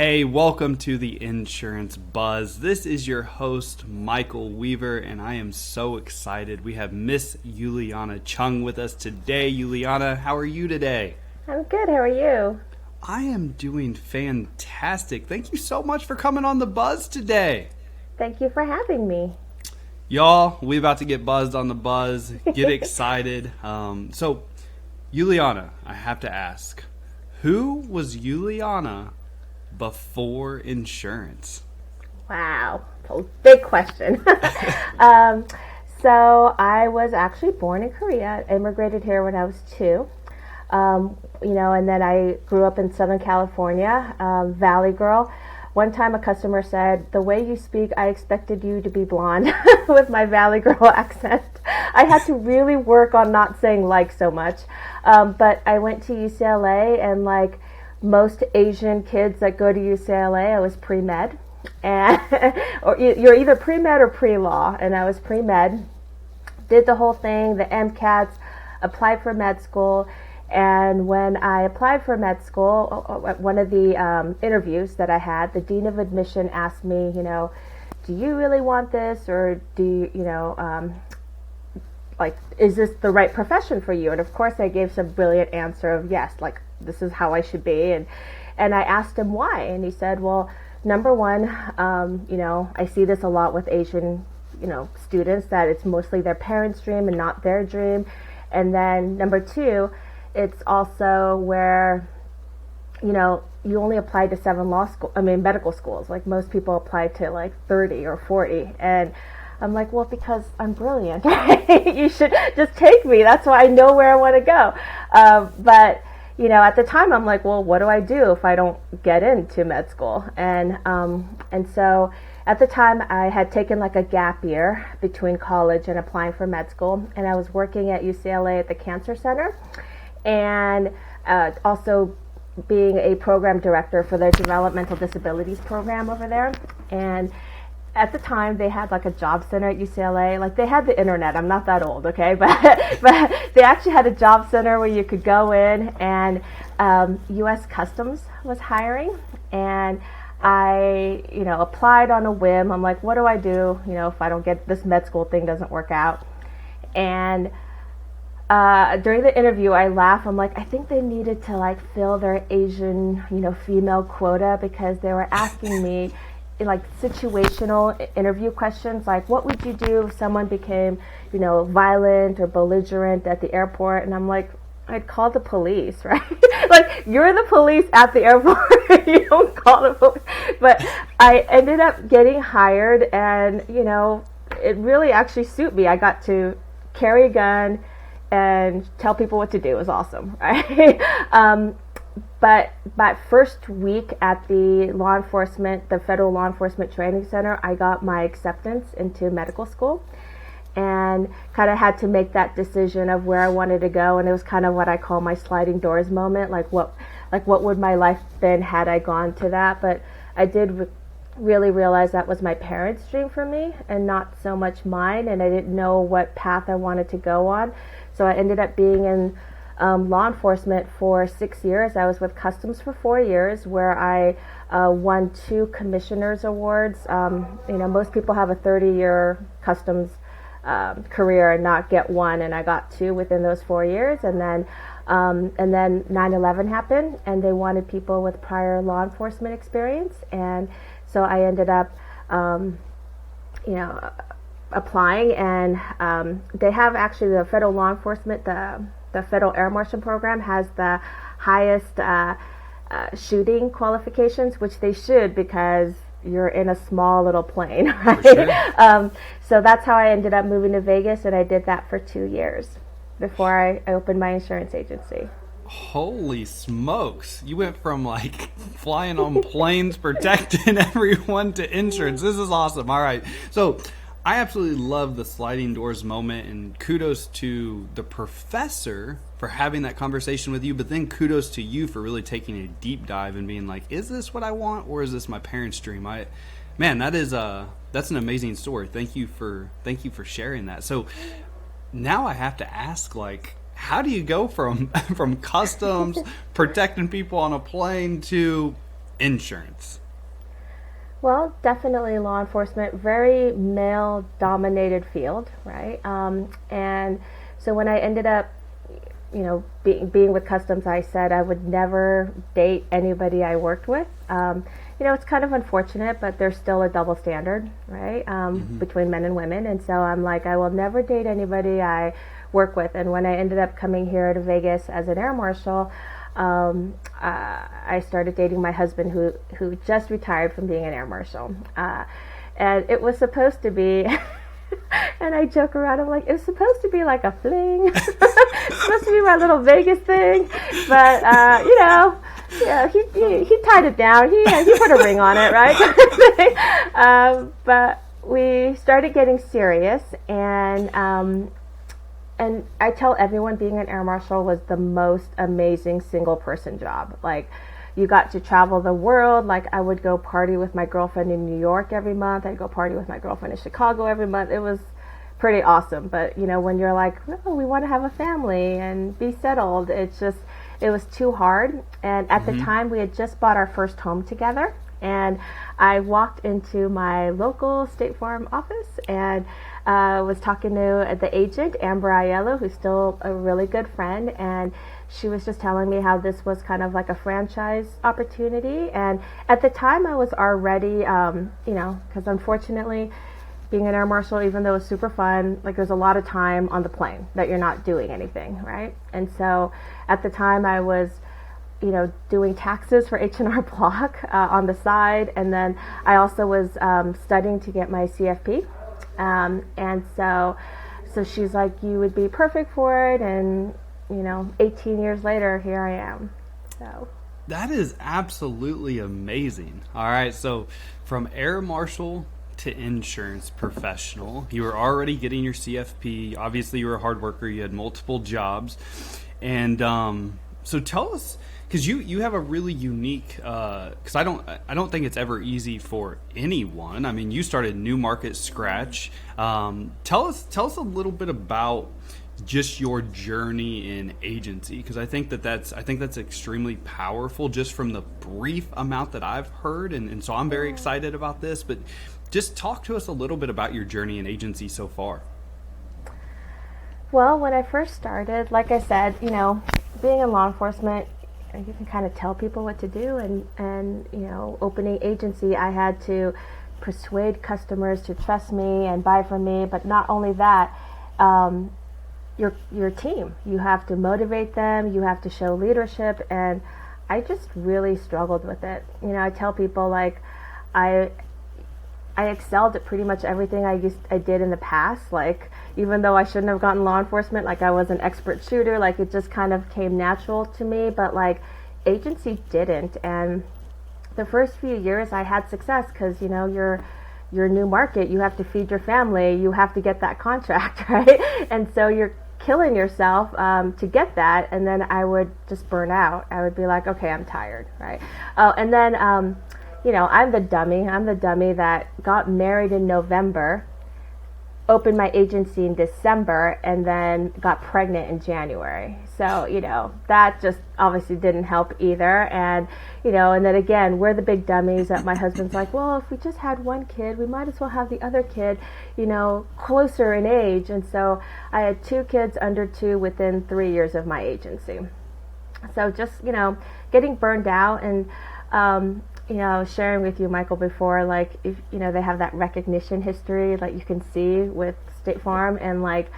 Hey, welcome to the Insurance Buzz. This is your host, Michael Weaver, and I am so excited. We have Miss Ulyanna Chung with us today. Ulyanna, how are you today? I'm good. How are you? I am doing fantastic. Thank you so much for coming on the Buzz today. Thank you for having me. Y'all, we about to get buzzed on the Buzz. Get excited. So, Ulyanna, I have to ask, who was Ulyanna before insurance? Wow, big question. So I was actually born in Korea, immigrated here when I was 2. And then I grew up in Southern California, Valley girl. One time a customer said, "The way you speak, I expected you to be blonde," with my Valley girl accent. I had to really work on not saying like so much. But I went to UCLA, and like most Asian kids that go to UCLA, I was pre-med. And or you're either pre-med or pre-law, and I was pre-med. Did the whole thing, the MCATs, applied for med school. And when I applied for med school, one of the interviews that I had, the dean of admission asked me, do you really want this, or do you, is this the right profession for you? And of course I gave some brilliant answer of yes, like this is how I should be. And I asked him why, and he said, well, number one, I see this a lot with Asian, students, that it's mostly their parents' dream and not their dream. And then number two, it's also where, you only apply to 7 medical schools. Like most people apply to like 30 or 40. And I'm like, well, because I'm brilliant, you should just take me. That's why I know where I want to go. But at the time I'm like, well, what do I do if I don't get into med school? And so at the time I had taken like a gap year between college and applying for med school. And I was working at UCLA at the Cancer Center, and also being a program director for their developmental disabilities program over there. And at the time they had like a job center at UCLA. Like they had the internet. I'm not that old, okay? But they actually had a job center where you could go in, and U.S. Customs was hiring. And I, applied on a whim. I'm like, what do I do, if I don't get this med school thing doesn't work out? And during the interview, I laughed. I'm like, I think they needed to like fill their Asian, female quota, because they were asking me like situational interview questions, like what would you do if someone became, violent or belligerent at the airport? And I'm like, I'd call the police, right? Like, you're the police at the airport. You don't call the police. But I ended up getting hired, and it really actually suited me. I got to carry a gun and tell people what to do. It was awesome, right? But my first week at the Federal Law Enforcement Training Center, I got my acceptance into medical school, and kind of had to make that decision of where I wanted to go. And it was kind of what I call my sliding doors moment. Like what would my life been had I gone to that? But I did really realize that was my parents' dream for me and not so much mine, and I didn't know what path I wanted to go on. So I ended up being in law enforcement for 6 years. I was with Customs for 4 years, where I won 2 commissioners awards. Most people have a 30-year Customs career and not get one, and I got 2 within those 4 years. And then 9/11 happened, and they wanted people with prior law enforcement experience, and so I ended up, applying, and they have actually the federal law enforcement, the Federal Air Marshal Program has the highest shooting qualifications, which they should, because you're in a small little plane, right? Sure. So that's how I ended up moving to Vegas, and I did that for 2 years before I opened my insurance agency. Holy smokes. You went from like flying on planes, protecting everyone, to insurance. This is awesome. All right. So I absolutely love the sliding doors moment, and kudos to the professor for having that conversation with you, but then kudos to you for really taking a deep dive and being like, is this what I want, or is this my parents' dream? That's an amazing story. Thank you for sharing that. So now I have to ask, like, how do you go from customs, protecting people on a plane, to insurance? Well, definitely law enforcement, very male-dominated field, right? And so when I ended up, being with Customs, I said I would never date anybody I worked with. It's kind of unfortunate, but there's still a double standard, right, between men and women. And so I'm like, I will never date anybody I work with. And when I ended up coming here to Vegas as an air marshal, I started dating my husband, who just retired from being an air marshal, and it was supposed to be. And I joke around. I'm like, it's supposed to be like a fling. It's supposed to be my little Vegas thing, but he tied it down. He put a ring on it, right? But we started getting serious, and I tell everyone being an air marshal was the most amazing single person job. Like, you got to travel the world. Like, I would go party with my girlfriend in New York every month. I'd go party with my girlfriend in Chicago every month. It was pretty awesome. But, when you're like, no, we want to have a family and be settled, it was too hard. And at the time, we had just bought our first home together. And I walked into my local State Farm office and was talking to the agent, Amber Aiello, who's still a really good friend, and she was just telling me how this was kind of like a franchise opportunity. And at the time, I was already, because unfortunately, being an air marshal, even though it's super fun, like, there's a lot of time on the plane that you're not doing anything, right? And so at the time, I was doing taxes for H&R Block on the side, and then I also was studying to get my CFP. And so she's like, you would be perfect for it, and 18 years later, here I am. So that is absolutely amazing. All right, so from air marshal to insurance professional, you were already getting your CFP. Obviously, you were a hard worker. You had multiple jobs, and so tell us. Because you have a really unique, because I don't think it's ever easy for anyone. I mean, you started new market scratch. Tell us a little bit about just your journey in agency, because I think that's extremely powerful just from the brief amount that I've heard, and so I'm very excited about this. But just talk to us a little bit about your journey in agency so far. Well, when I first started, like I said, being in law enforcement, you can kind of tell people what to do, and opening agency, I had to persuade customers to trust me and buy from me. But not only that, your team, you have to motivate them, you have to show leadership, and I just really struggled with it. I tell people, like, I excelled at pretty much everything I did in the past. Like, even though I shouldn't have gotten law enforcement, like, I was an expert shooter, like, it just kind of came natural to me. But like, agency didn't. And the first few years I had success because you're new market, you have to feed your family, you have to get that contract, right? And so you're killing yourself to get that, and then I would just burn out. I would be like, okay, I'm tired, right? And then I'm the dummy that got married in November, opened my agency in December, and then got pregnant in January. So, that just obviously didn't help either. And, and then again, we're the big dummies that my husband's like, well, if we just had one kid, we might as well have the other kid, closer in age. And so I had 2 kids under 2 within 3 years of my agency. So just, getting burned out. And, I was sharing with you, Michael, before, like, if, they have that recognition history, like, you can see with State Farm, and, like,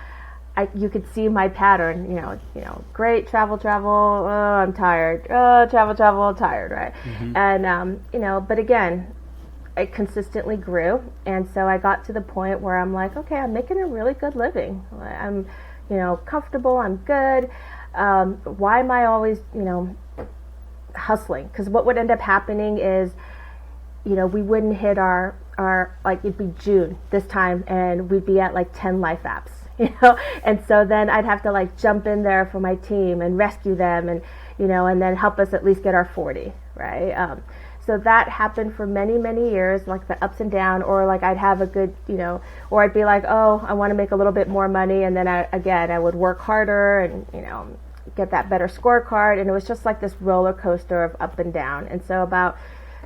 you could see my pattern, great, travel, oh, I'm tired, travel, tired, right? Mm-hmm. And, but again, I consistently grew, and so I got to the point where I'm like, okay, I'm making a really good living. I'm, comfortable, I'm good. Why am I always, hustling? Because what would end up happening is, we wouldn't hit our like, it'd be June this time, and we'd be at like 10 life apps, and so then I'd have to like jump in there for my team and rescue them, and and then help us at least get our 40, right? So that happened for many, many years, like the ups and downs, or like I'd have a good, or I'd be like, oh, I want to make a little bit more money, and then I would work harder and get that better scorecard, and it was just like this roller coaster of up and down. And so about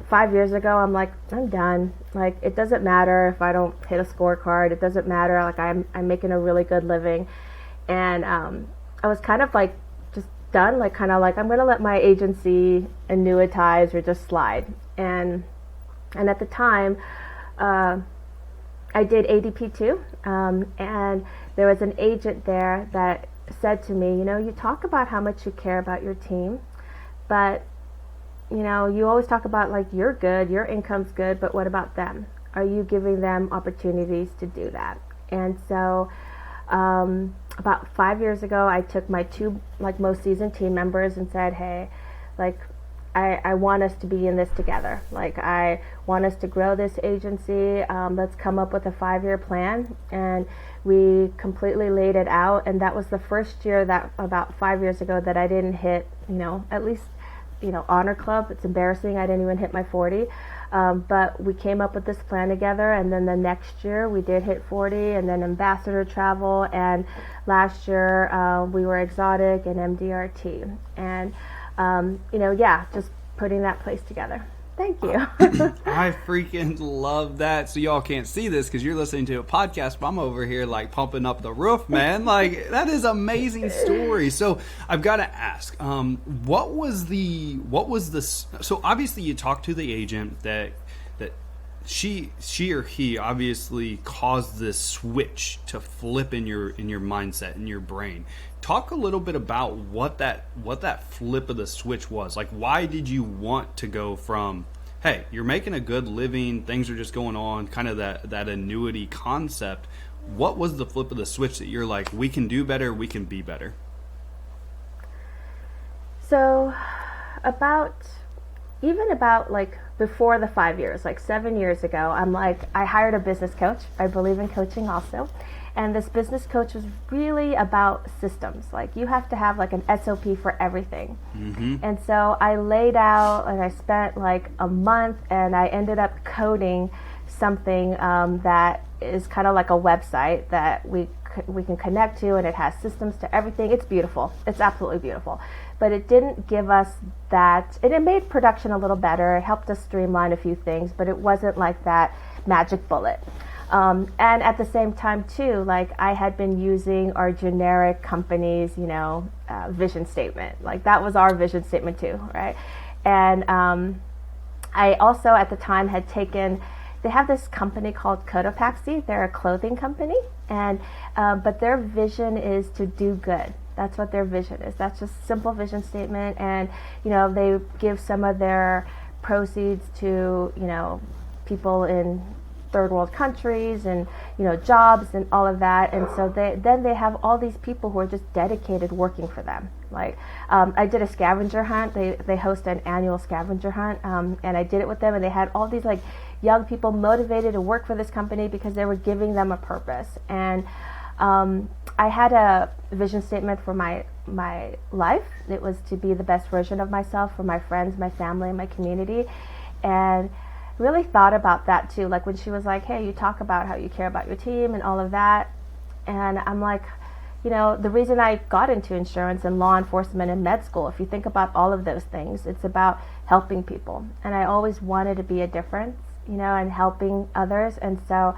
5 years ago, I'm like, I'm done. Like, it doesn't matter if I don't hit a scorecard. It doesn't matter. Like, I'm making a really good living. And I was kind of like just done, like kind of like I'm going to let my agency annuitize or just slide. And at the time, I did ADP too. And there was an agent there that said to me, you talk about how much you care about your team, but you always talk about like you're good, your income's good, but what about them? Are you giving them opportunities to do that? And so about 5 years ago, I took my two like most seasoned team members and said, hey, like I want us to be in this together. Like I want us to grow this agency. Let's come up with a 5-year plan. And we completely laid it out. And that was the first year that about 5 years ago that I didn't hit, at least, honor club. It's embarrassing. I didn't even hit my 40. But we came up with this plan together. And then the next year we did hit 40 and then ambassador travel. And last year we were exotic and MDRT. And just putting that place together. Thank you. I freaking love that. So y'all can't see this because you're listening to a podcast, but I'm over here like pumping up the roof, man. Like that is amazing story. So I've got to ask, what was the, so obviously you talked to the agent that she or he obviously caused this switch to flip in your mindset, in your brain. Talk a little bit about what that flip of the switch was. Like, why did you want to go from, hey, you're making a good living, things are just going on, kind of that annuity concept. What was the flip of the switch that you're like, we can do better, we can be better? So about like before the 5 years, like 7 years ago, I hired a business coach. I believe in coaching also. And this business coach was really about systems. Like you have to have like an SOP for everything. Mm-hmm. And so I laid out and I spent like a month and I ended up coding something that is kind of like a website that we can connect to, and it has systems to everything. It's beautiful. It's absolutely beautiful. But it didn't give us that. It made production a little better. It helped us streamline a few things, but it wasn't like that magic bullet. And at the same time too, like I had been using our generic company's, vision statement. Like that was our vision statement too, right? And I also at the time had they have this company called Cotopaxi. They're a clothing company, and but their vision is to do good. That's what their vision is. That's just a simple vision statement, and they give some of their proceeds to people in third world countries and jobs and all of that. And so they have all these people who are just dedicated working for them. Like I did a scavenger hunt. They host an annual scavenger hunt, and I did it with them, and they had all these like young people motivated to work for this company because they were giving them a purpose. And I had a vision statement for my life. It was to be the best version of myself for my friends, my family, and my community. And really thought about that too. Like when she was like, hey, you talk about how you care about your team and all of that. And I'm like, the reason I got into insurance and law enforcement and med school, if you think about all of those things, it's about helping people. And I always wanted to be a difference, and helping others. And so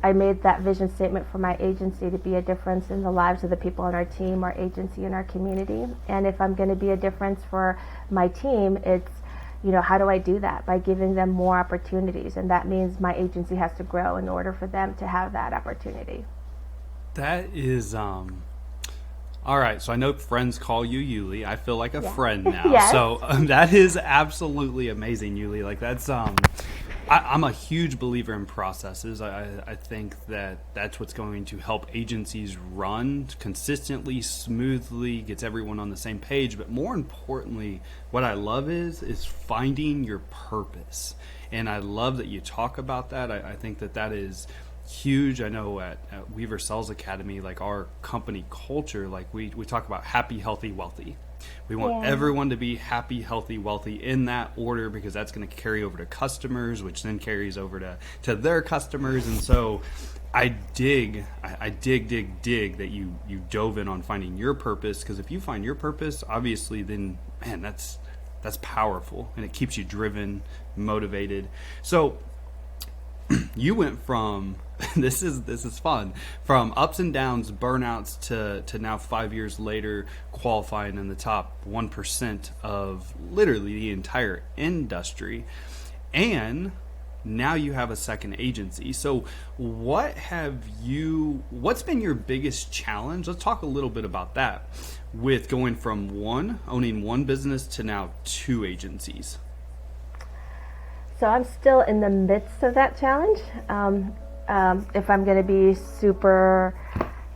I made that vision statement for my agency to be a difference in the lives of the people on our team, our agency, and our community. And if I'm going to be a difference for my team, it's, how do I do that? By giving them more opportunities. And that means my agency has to grow in order for them to have that opportunity. That is, all right. So I know friends call you Yuli. I feel like a friend now. Yes. So that is absolutely amazing, Yuli. Like that's, I'm a huge believer in processes. I think that's what's going to help agencies run consistently, smoothly, gets everyone on the same page. But more importantly, what I love is finding your purpose. And I love that you talk about that. I think that is huge. I know at Weaver Sales Academy, like our company culture, like we talk about happy, healthy, wealthy. We want everyone to be happy, healthy, wealthy in that order, because that's going to carry over to customers, which then carries over to their customers. And so I dig that you dove in on finding your purpose, because if you find your purpose, obviously then, man, that's That's powerful, and it keeps you driven, motivated. So you went from this is fun, from ups and downs, burnouts, to now 5 years later qualifying in the top 1% of literally the entire industry, and now you have a second agency. So what's been your biggest challenge? Let's talk a little bit about that, with going from owning one business to now 2 agencies. So I'm still in the midst of that challenge. If I'm going to be super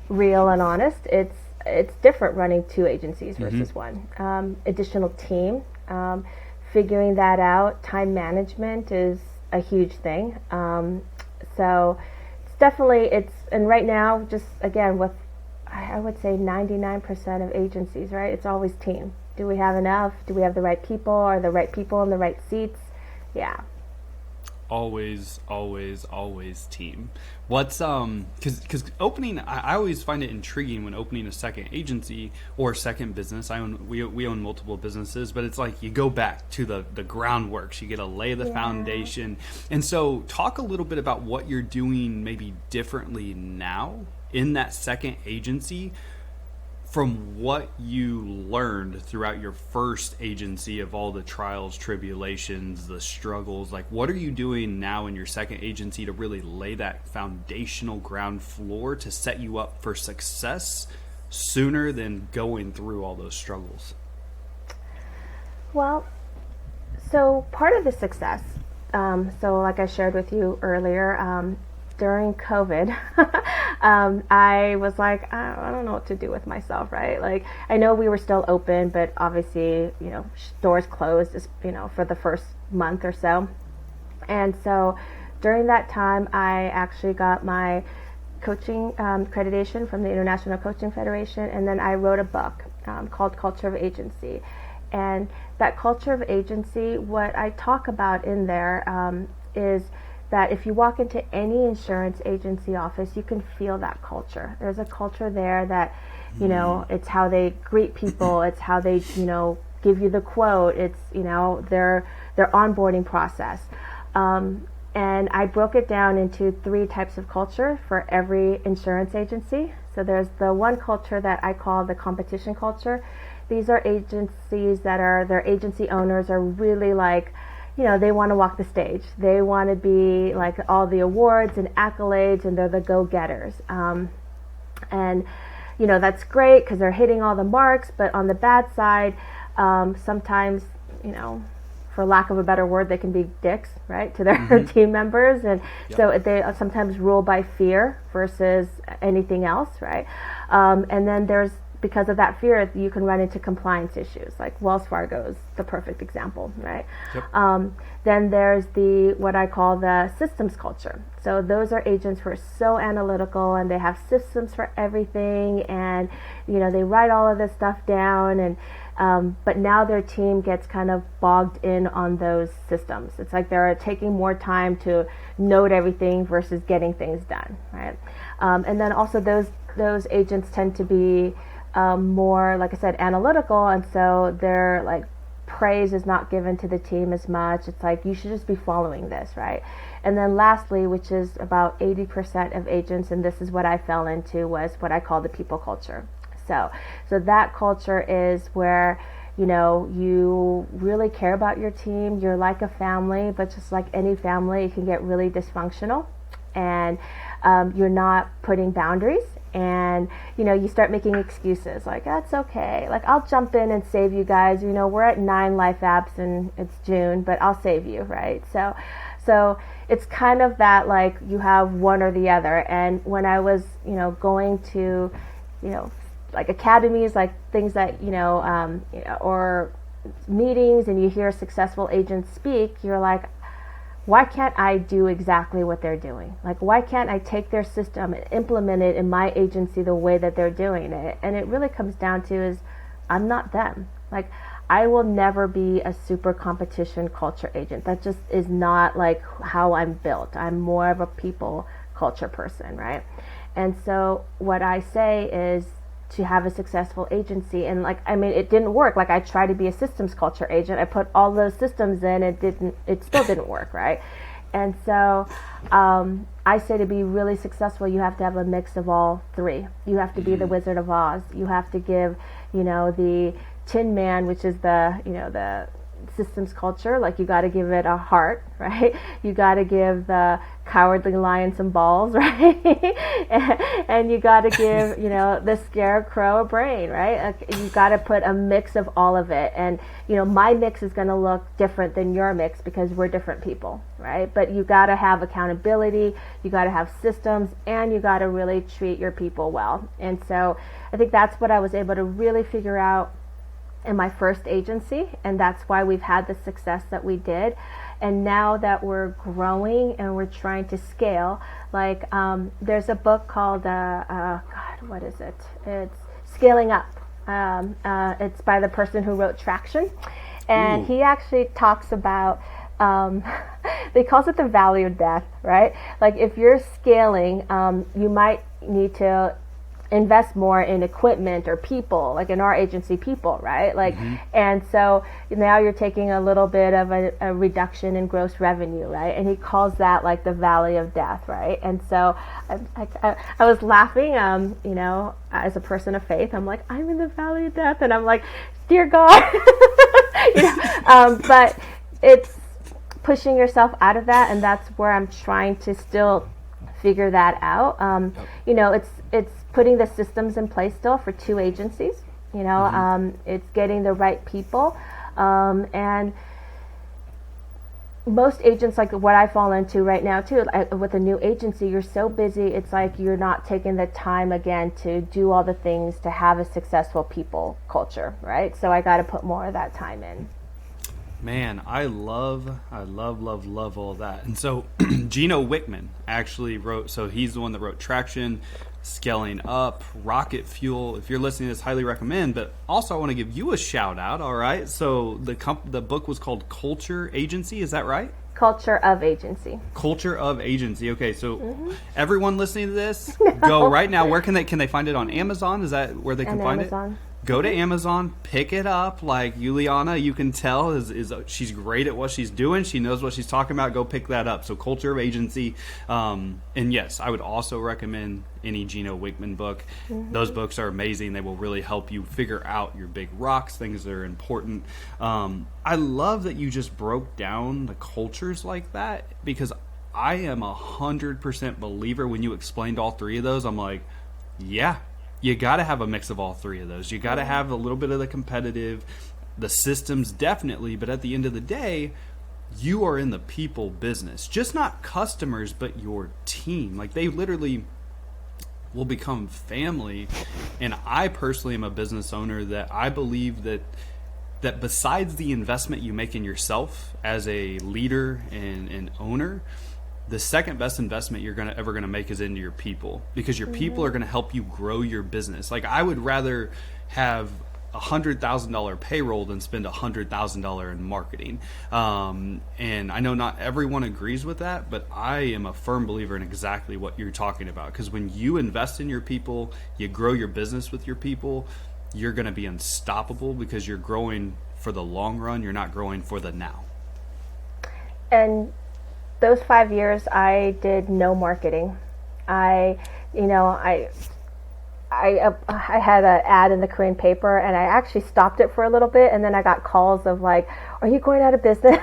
real and honest, it's different running 2 agencies versus one. Additional team, figuring that out. Time management is a huge thing. So it's definitely, and right now, just again, with, I would say 99% of agencies, right? It's always team. Do we have enough? Do we have the right people? Are the right people in the right seats? Yeah. Always team. What's because opening, I always find it intriguing when opening a second agency or second business. We own multiple businesses, but it's like you go back to the groundworks. You get to lay the foundation. And so talk a little bit about what you're doing maybe differently now in that second agency from what you learned throughout your first agency, of all the trials, tribulations, the struggles. Like, what are you doing now in your second agency to really lay that foundational ground floor to set you up for success sooner than going through all those struggles? Well, so part of the success, so like I shared with you earlier, during COVID, I was like, I don't know what to do with myself, right? Like, I know we were still open, but obviously, doors closed, for the first month or so. And so during that time, I actually got my coaching accreditation from the International Coaching Federation, and then I wrote a book called Culture of Agency. And that culture of agency, what I talk about in there is that if you walk into any insurance agency office, you can feel that culture. There's a culture there that, it's how they greet people, it's how they, give you the quote, it's, their onboarding process. And I broke it down into 3 types of culture for every insurance agency. So there's the one culture that I call the competition culture. These are agencies that their agency owners are really like, they want to walk the stage. They want to be like all the awards and accolades, and they're the go-getters. And, that's great because they're hitting all the marks, but on the bad side, sometimes, for lack of a better word, they can be dicks, right, to their team members. And so they sometimes rule by fear versus anything else, right? And then because of that fear, you can run into compliance issues. Like Wells Fargo is the perfect example, right? Yep. Then there's what I call the systems culture. So those are agents who are so analytical, and they have systems for everything, and they write all of this stuff down, and but now their team gets kind of bogged in on those systems. It's like they're taking more time to note everything versus getting things done, right? And then also those agents tend to be more, like I said, analytical, and so their praise is not given to the team as much. It's like, you should just be following this, right? And then lastly, which is about 80% of agents, and this is what I fell into, was what I call the people culture. So that culture is where you really care about your team. You're like a family, but just like any family, it can get really dysfunctional, and you're not putting boundaries. And, you start making excuses like, that's okay. Like, I'll jump in and save you guys. We're at 9 life apps and it's June, but I'll save you, right? So it's kind of that, like, you have one or the other. And when I was, going to, like academies, like things that, or meetings, and you hear successful agents speak, you're like, why can't I do exactly what they're doing? Like, why can't I take their system and implement it in my agency the way that they're doing it? And it really comes down to is, I'm not them. Like, I will never be a super competition culture agent. That just is not like how I'm built. I'm more of a people culture person, right? And so what I say is, to have a successful agency. And like, I mean, it didn't work. Like, I tried to be a systems culture agent. I put all those systems in, it still didn't work, right? And so I say to be really successful, you have to have a mix of all three. You have to be the Wizard of Oz. You have to give, the Tin Man, which is the systems culture, like you got to give it a heart, right? You got to give the Cowardly Lion some balls, right? and you got to give, the Scarecrow a brain, right? Like, you got to put a mix of all of it. And, my mix is going to look different than your mix because we're different people, right? But you got to have accountability, you got to have systems, and you got to really treat your people well. And so I think that's what I was able to really figure out in my first agency, and that's why we've had the success that we did. And now that we're growing and we're trying to scale, like there's a book called what is it? It's Scaling Up. It's by the person who wrote Traction, and he actually talks about they calls it the valley of death, right? Like, if you're scaling, you might need to invest more in equipment or people, like in our agency, people, right? Like, and so now you're taking a little bit of a reduction in gross revenue, right? And he calls that like the valley of death, right? And so I was laughing, as a person of faith, I'm like, I'm in the valley of death, and I'm like, dear God, but it's pushing yourself out of that, and that's where I'm trying to still figure that out. It's putting the systems in place still for two agencies. It's getting the right people, and most agents, like what I fall into right now too, with a new agency, you're so busy, it's like you're not taking the time again to do all the things to have a successful people culture, right? So I got to put more of that time in. Man, I love all that. And so Gino Wickman actually wrote, so he's the one that wrote Traction, Scaling Up, Rocket Fuel. If you're listening to this, highly recommend. But also I want to give you a shout out, all right? So the book was called Culture Agency, is that right? Culture of Agency. Culture of Agency. Okay, so everyone listening to this, go right now. Where can they find it? On Amazon? Is that where they can find Amazon. it? Go to Amazon, pick it up. Like Ulyanna, you can tell is she's great at what she's doing. She knows what she's talking about. Go pick that up. So Culture of Agency. And yes, I would also recommend any Gino Wickman book. Those books are amazing. They will really help you figure out your big rocks, things that are important. I love that you just broke down the cultures like that, because I am 100% believer when you explained all three of those. I'm like, yeah. You got to have a mix of all three of those. You got to have a little bit of the competitive, the systems definitely, but at the end of the day, you are in the people business. Just not customers, but your team. Like, they literally will become family. And I personally am a business owner that I believe that besides the investment you make in yourself as a leader and owner, the second best investment you're ever going to make is into your people, because your people are going to help you grow your business. Like, I would rather have $100,000 payroll than spend $100,000 in marketing. And I know not everyone agrees with that, but I am a firm believer in exactly what you're talking about. Because when you invest in your people, you grow your business with your people, you're going to be unstoppable, because you're growing for the long run. You're not growing for the now. And those 5 years, I did no marketing. I had an ad in the Korean paper, and I actually stopped it for a little bit, and then I got calls of like, are you going out of business?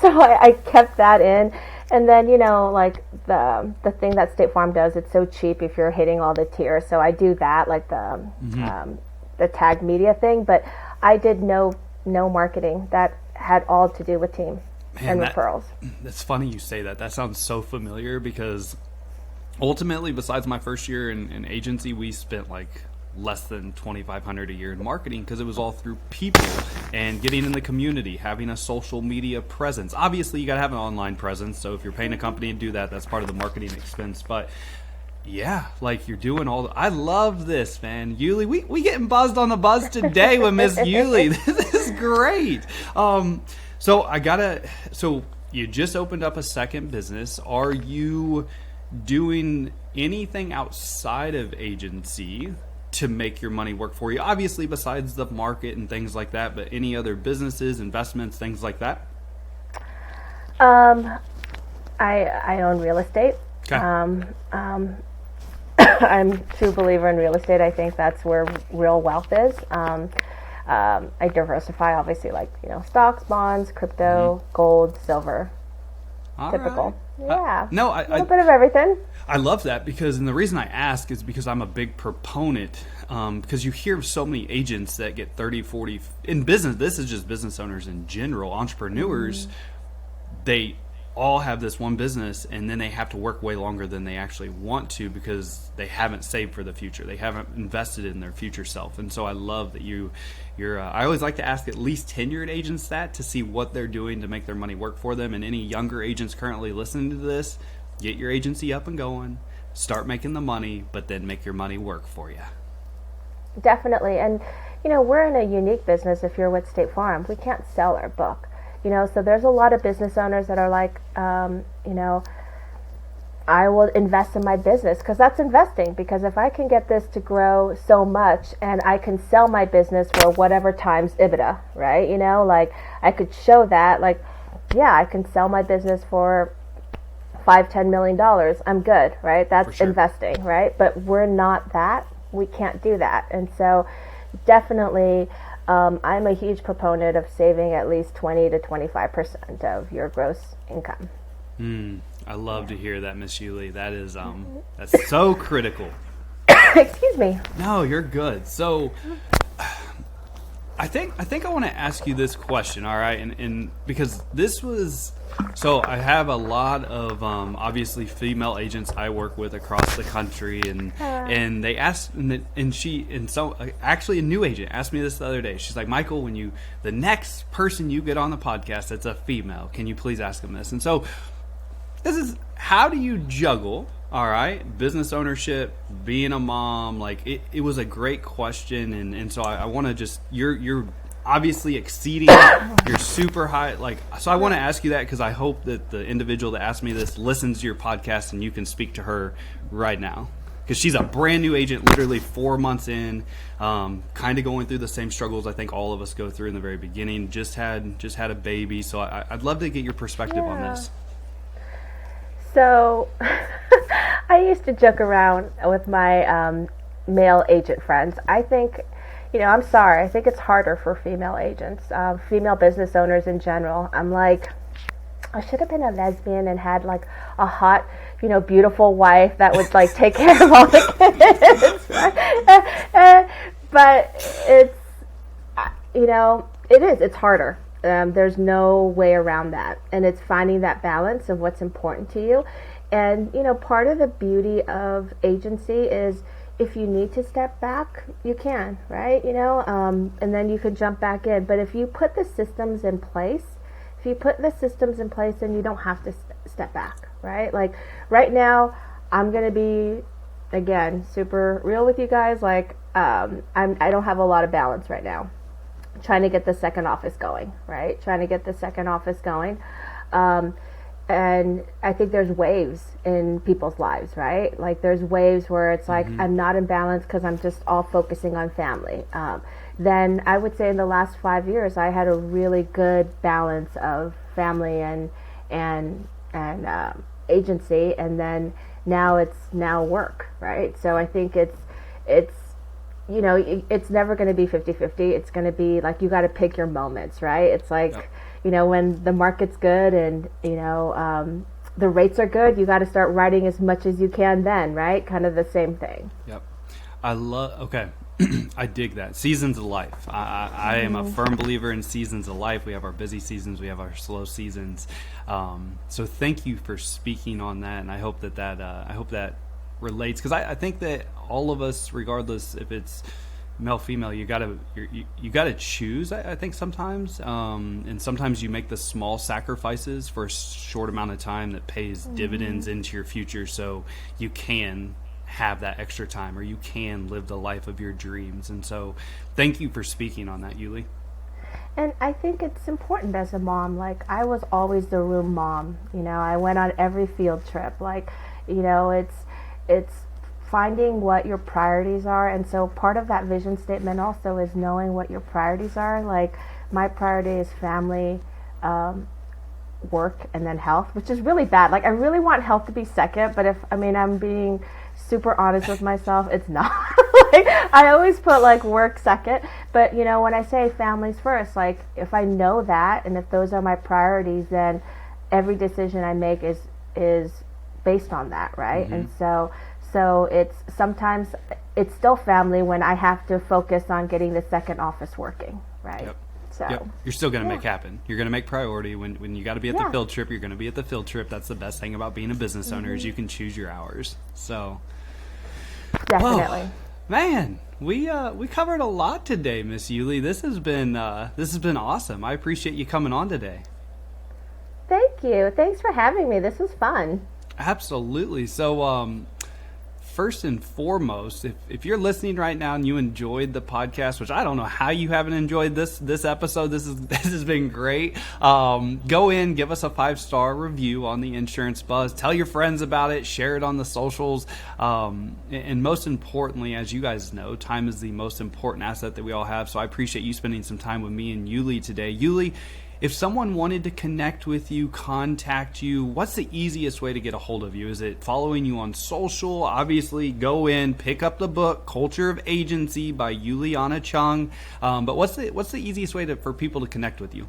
So I kept that in. And then, like the thing that State Farm does, it's so cheap if you're hitting all the tiers. So I do that, like the tag media thing, but I did no marketing. That had all to do with team. Man, and referrals. That's funny you say that. That sounds so familiar, because ultimately, besides my first year in agency, we spent like less than $2,500 a year in marketing, because it was all through people and getting in the community, having a social media presence. Obviously, you got to have an online presence. So if you're paying a company to do that, that's part of the marketing expense. But yeah, like, you're doing I love this, man. Yuli, we getting buzzed on the buzz today with Miss Yuli. This is great. So you just opened up a second business. Are you doing anything outside of agency to make your money work for you? Obviously, besides the market and things like that, but any other businesses, investments, things like that? I own real estate. Okay. I'm a true believer in real estate. I think that's where real wealth is. I diversify, obviously, like, stocks, bonds, crypto, gold, silver. All Typical. right. Yeah. A little bit of everything. I love that and the reason I ask is because I'm a big proponent, because you hear so many agents that get 30, 40, in business, this is just business owners in general, entrepreneurs, they all have this one business and then they have to work way longer than they actually want to because they haven't saved for the future. They haven't invested in their future self. And so I love that you're I always like to ask at least tenured agents that to see what they're doing to make their money work for them. And any younger agents currently listening to this, get your agency up and going, start making the money, but then make your money work for you. Definitely. And, we're in a unique business. If you're with State Farm, we can't sell our book. So there's a lot of business owners that are like, I will invest in my business because that's investing. Because if I can get this to grow so much and I can sell my business for whatever times EBITDA, right? Like I could show that, like, yeah, I can sell my business for $5-10 million. I'm good, right? That's sure. Investing, right? But we're not that. We can't do that. And so definitely, I'm a huge proponent of saving at least 20 to 25% of your gross income. I love to hear that, Miss Yuli. That is that's so critical. Excuse me. No, you're good. So I think I want to ask you this question, all right? And because this was, so I have a lot of obviously female agents I work with across the country, and they asked, actually a new agent asked me this the other day. She's like, Michael, the next person you get on the podcast that's a female, can you please ask them this? And so this is, how do you juggle, all right, business ownership, being a mom? Like it was a great question, and so I want to just, you're obviously exceeding it. You're super high, so I want to ask you that because I hope that the individual that asked me this listens to your podcast and you can speak to her right now, because she's a brand new agent, literally 4 months in, kind of going through the same struggles I think all of us go through in the very beginning. Just had a baby, so I'd love to get your perspective on this. So I used to joke around with my male agent friends. I think, I'm sorry, I think it's harder for female agents, female business owners in general. I'm like, I should have been a lesbian and had like a hot, beautiful wife that would like take care of all the kids. Right? But it's harder. There's no way around that. And it's finding that balance of what's important to you. And, part of the beauty of agency is if you need to step back, you can, right? And then you can jump back in. But if you put the systems in place, then you don't have to step back, right? Like right now, I'm going to be, again, super real with you guys. Like, I don't have a lot of balance right now. Trying to get the second office going, right? And I think there's waves in people's lives, right? Like there's waves where it's like, I'm not in balance because I'm just all focusing on family. Then I would say in the last 5 years, I had a really good balance of family and agency. And then now it's work, right? So I think it's never going to be 50-50. It's going to be like, you got to pick your moments, right? It's like, when the market's good and, the rates are good, you got to start writing as much as you can then, right? Kind of the same thing. Yep. Okay. I dig that. Seasons of life. I am a firm believer in seasons of life. We have our busy seasons. We have our slow seasons. So thank you for speaking on that. And I hope that relates, because I think that all of us, regardless if it's male, female, you gotta choose. I think sometimes, and sometimes you make the small sacrifices for a short amount of time that pays dividends into your future, so you can have that extra time, or you can live the life of your dreams. And so, thank you for speaking on that, Yuli. And I think it's important as a mom. Like, I was always the room mom. I went on every field trip. Like, it's finding what your priorities are. And so part of that vision statement also is knowing what your priorities are. Like my priority is family, work, and then health, which is really bad. Like I really want health to be second, but I'm being super honest with myself, it's not. Like I always put like work second, but when I say families first, like if I know that and if those are my priorities, then every decision I make is based on that, right? Mm-hmm. And so it's sometimes it's still family when I have to focus on getting the second office working, right? Yep. So yep. You're still going to make happen. You're going to make priority. When you got to be at the field trip, you're going to be at the field trip. That's the best thing about being a business owner is you can choose your hours. So definitely. Whoa. Man, we covered a lot today, Miss Yuli. This has been awesome. I appreciate you coming on today. Thank you. Thanks for having me. This was fun. Absolutely. So, first and foremost, if you're listening right now and you enjoyed the podcast, which I don't know how you haven't enjoyed this episode, this has been great. Go in, give us a 5-star review on the Insurance Buzz. Tell your friends about it. Share it on the socials. And most importantly, as you guys know, time is the most important asset that we all have. So I appreciate you spending some time with me and Yuli today. Yuli, if someone wanted to connect with you, contact you, what's the easiest way to get a hold of you? Is it following you on social? Obviously, go in, pick up the book, Culture of Agency by Ulyanna Chung. But what's the easiest way for people to connect with you?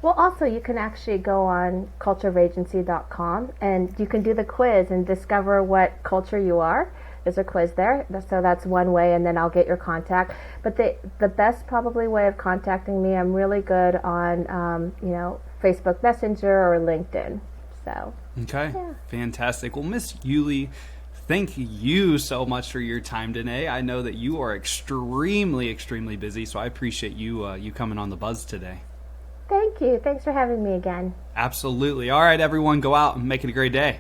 Well, also, you can actually go on cultureofagency.com and you can do the quiz and discover what culture you are. There's a quiz there, so that's one way, and then I'll get your contact. But the best probably way of contacting me, I'm really good on Facebook Messenger or LinkedIn. So okay, fantastic. Well, Miss Yuli, thank you so much for your time today. I know that you are extremely, extremely busy, so I appreciate you coming on the Buzz today. Thank you. Thanks for having me again. Absolutely. All right, everyone, go out and make it a great day.